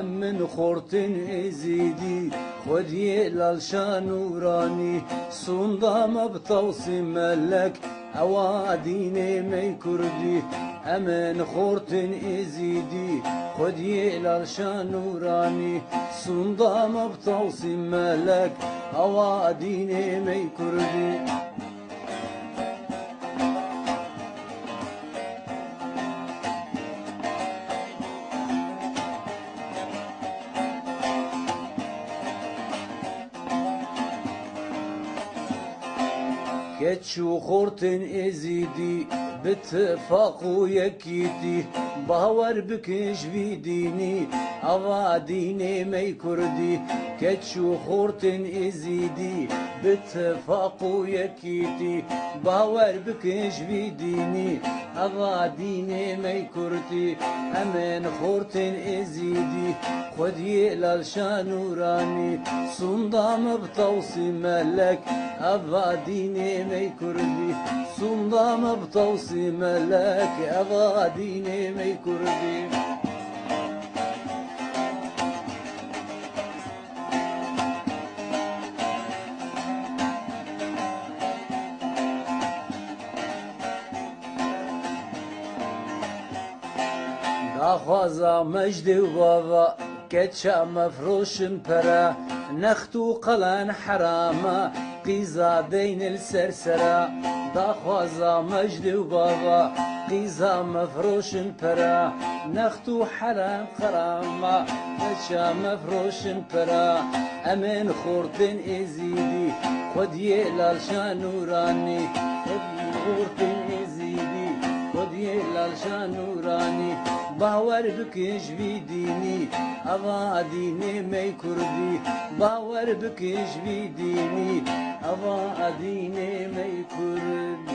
من خورتن ازیدی خودی لالشان نورانی سوندام بتوصي ملك اوادين مي كردي امن خورتن ازيدي خودي لالشان نوراني سوندام بتوصي ملك اوادين مي كردي كتشو خورتن ازيدي باتفاق ويكيتي باور بكش في ديني اوا ديني مي كردي كتشو خورتن ازيدي باتفاق ويكيتي باور بكش في ديني اوا ديني مي كردي امن خورتن ازيدي خدي لالشان نوراني صندام بتوصي ملك اوا ديني مي كردي صندام بتوصي ملك اوا ديني مي كردي داخوازا مجد وبابا كتشا مفروش برا نختو قلان حراما قيزا دين السرسرة داخوازا مجد وبابا قيزا مفروش برا نختو حرام خراما كتشا مفروش برا امن خورتن ازيدي خدي لالشان نوراني خدي خورتن ازيدي خدي لالشان نوراني باور بكش في ديني اوا ديني مي كردي باور بكش في ديني اوا ديني مي كردي